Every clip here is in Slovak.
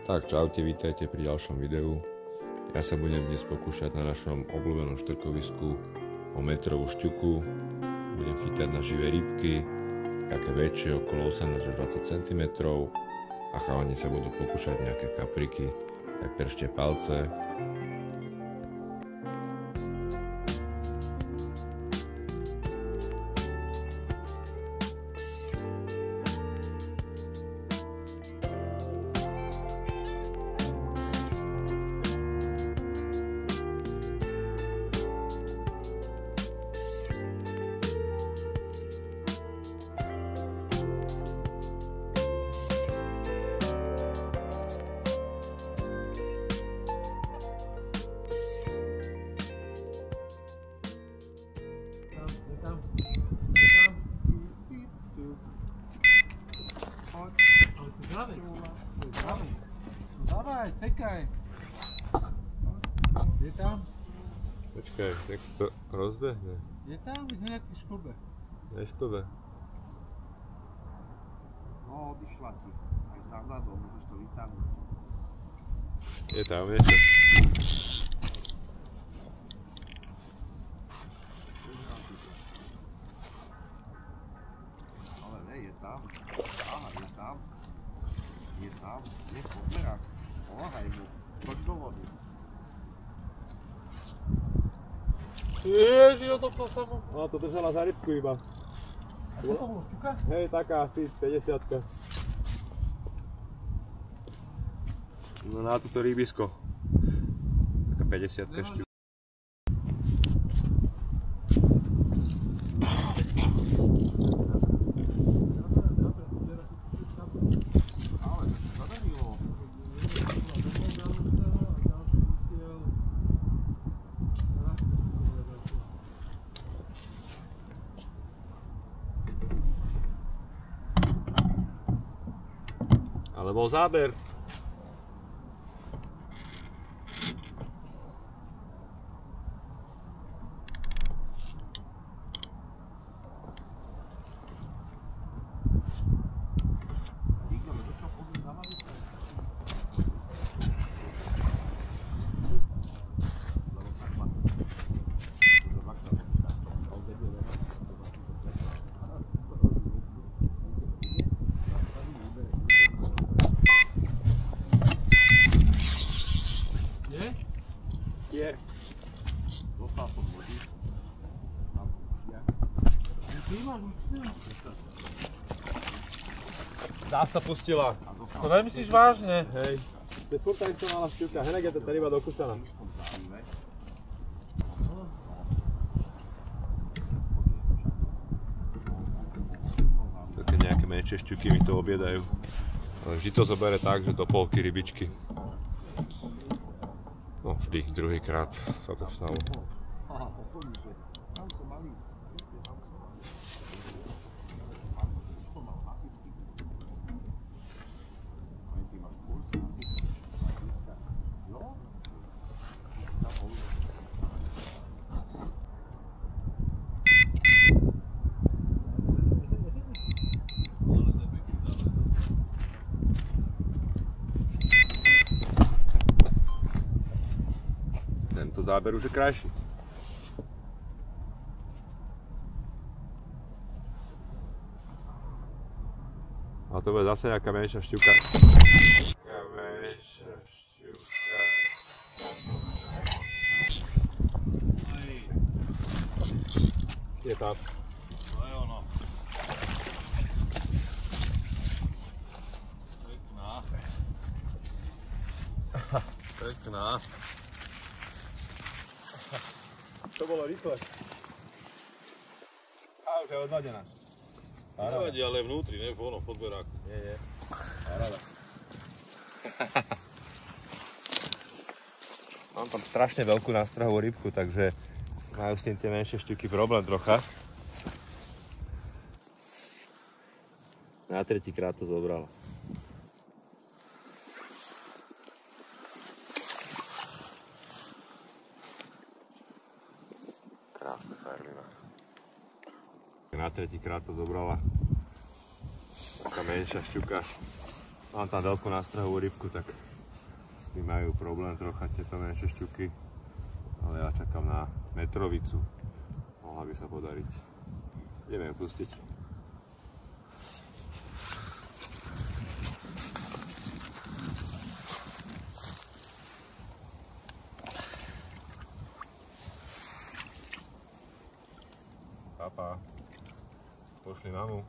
Tak čaute, vítajte pri ďalšom videu. Ja sa budem dnes pokúšať na našom obľúbenom štrkovisku o metrovú šťuku. Budem chytať na živé rybky, také väčšie, okolo 18-20 cm, a chalani sa budú pokúšať nejaké kapriky, tak držte palce. Dávaj, sekaj. Je tam? Počkaj, tak sa to rozbehne. Je tam? Je nejaký škobe. Neškobe. No, odišla ti. Aj za hľadom, môžeš to vytáhnuť. Je tam niečo. Ale ne, je tam. Aha, je tam. Je tam. Je podmerák. Pomáhaj mu. Poď do vody. Ježi, odopla sa mu. No to držala za rybku iba. A čo to bolo, šťuka? Hej, taká asi 50-ka. No na toto rybisko. Taká 50-ka šťuka. Ale, zadarilo. Ale bol záber. Je. Dostal som vody. Mám ušia. Dá sa pustila. To nemyslíš vážne? Hej. To je furt takisto malá šťuka. Henek je tá ryba dokúšaná. Také nejaké menšie šťuky mi to objedajú. Ale vždy to zobere tak, že do polky rybičky. No vždy, druhýkrát sa to stalo. Aha, popolíže. Tam som mal ísť. Som mal hasičky. Aj ty máš kurz hasička. Jo? Tam bol. Tento záber už je krajší. A to bude zase nejaká menšia šťuka. Taká menšia šťuka. Je tam. To je ono. Pekná. Pekná. To bolo rýchle. A už je odladená. Nevadí, ale vnútri, ne v onom podberáku. Je. Paráda. Mám tam strašne veľkú nástrahovú rybku, takže majú s tým tie menšie šťuky problém trocha. Na tretíkrát to zobrala. Krásna farlina. Na tretíkrát to zobrala. Taká menšia šťuka. Mám tam veľkú nástrahovú rybku, tak S tým majú problém trocha tieto menšie šťuky, ale ja čakám na metrovicu. Mohla by sa podariť. Ideme ju pustiť. Papa, pošli mamu.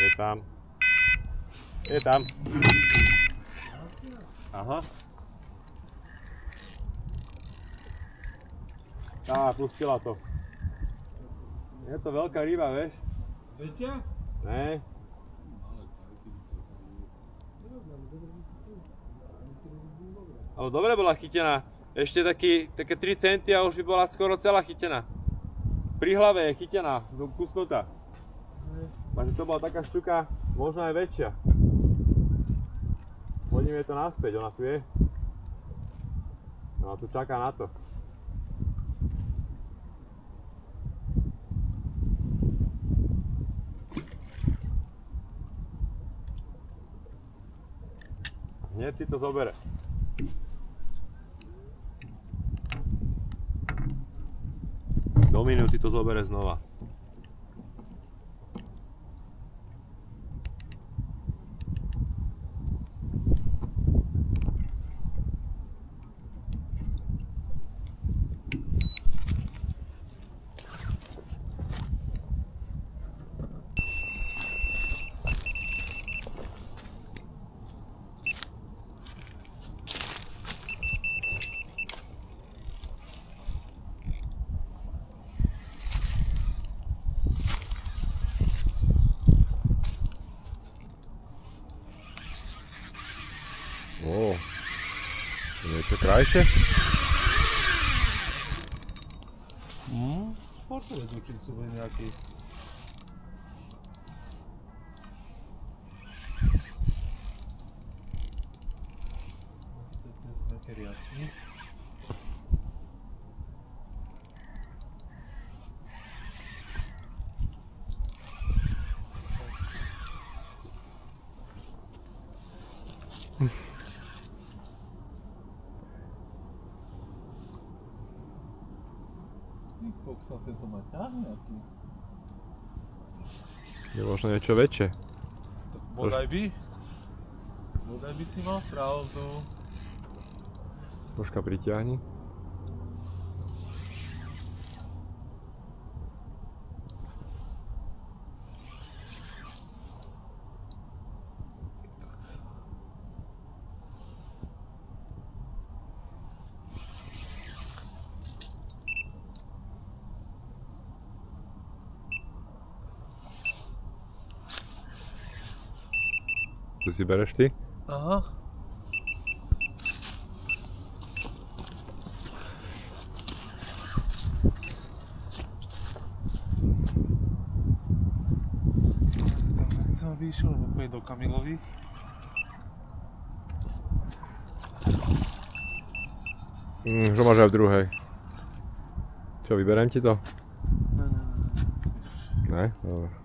Je tam. Je tam. Aha. Tá, pustila to. Je to veľká ryba, vieš? Väčšia? Ne. Ale dobre bola chytená. Ešte také 3 centy a už by bola skoro celá chytená. Pri hlave je chytená, kusnutá. Takže to bola taká šťuka, možno aj väčšia. Hodíme to naspäť, ona tu je. Ona tu čaká na to. Hneď si to zobere. Do minúty to zobere znova. Ó, niečo krajšie? Športovec určite to bude nejaký. Nejaké riadky. Koľko sa tento má ťahne aký? Je možno niečo väčšie. Bodaj by si mal pravdu. Troška pritiahni. Tu si bereš ty? Aha. Som vyšiel, lebo pôjde do Kamilových. Čo máš aj v druhej? Čo, vyberiem ti to? Ne? Dobre.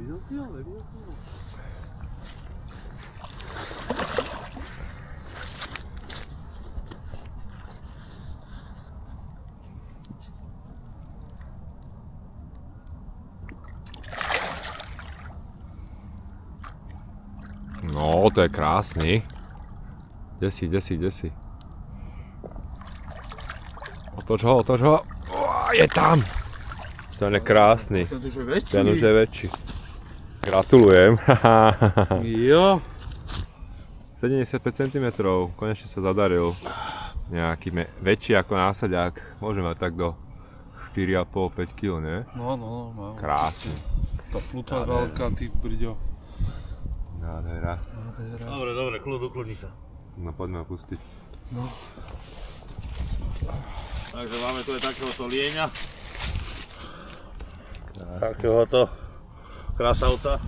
Videl si ho? Nevidel si ho? No, to je krásny. Kde si? Otoč ho. Je tam! Ten je krásny. Ten už je väčší. Ten už je väčší. Gratulujem. Jo. 75 cm. Konečne sa zadaril. nejaký väčší ako násaďák. Môže mať tak do 4,5-5 kg, ne? No, Krásne. Tá plutva veľká, ty brďo. Nádhera. Dobre, kľudni sa. No poďme ho pustiť. No. Takže máme tu aj takéhoto lieňa. Takéhoto krasavca.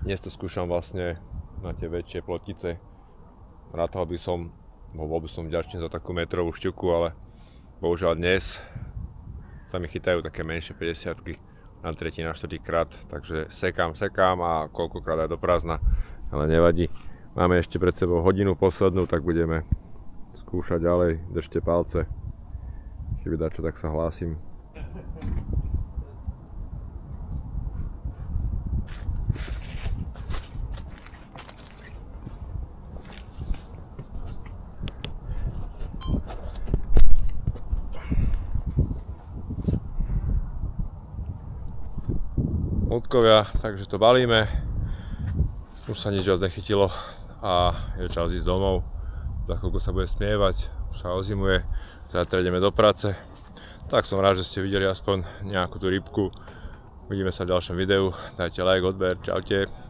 Dnes to skúšam vlastne na tie väčšie plotice. Rátal by som, bol by som vďačný za takú metrovú šťuku, ale bohužiaľ dnes sa mi chytajú také menšie 50-ky na tretí, na štvrtý krát, takže sekám a koľkokrát aj do prázdna, ale nevadí. Máme ešte pred sebou hodinu poslednú, tak budeme skúšať ďalej, držte palce. Keby dačo, tak sa hlásim. Ľudkovia, takže to balíme, už sa nič viac nechytilo a je čas ísť domov. Za chvíľku sa bude smievať, už sa ozimuje, zajtra ideme do práce. Tak som rád, že ste videli aspoň nejakú tú rybku. Uvidíme sa v ďalšom videu, dajte like, odber, čaute.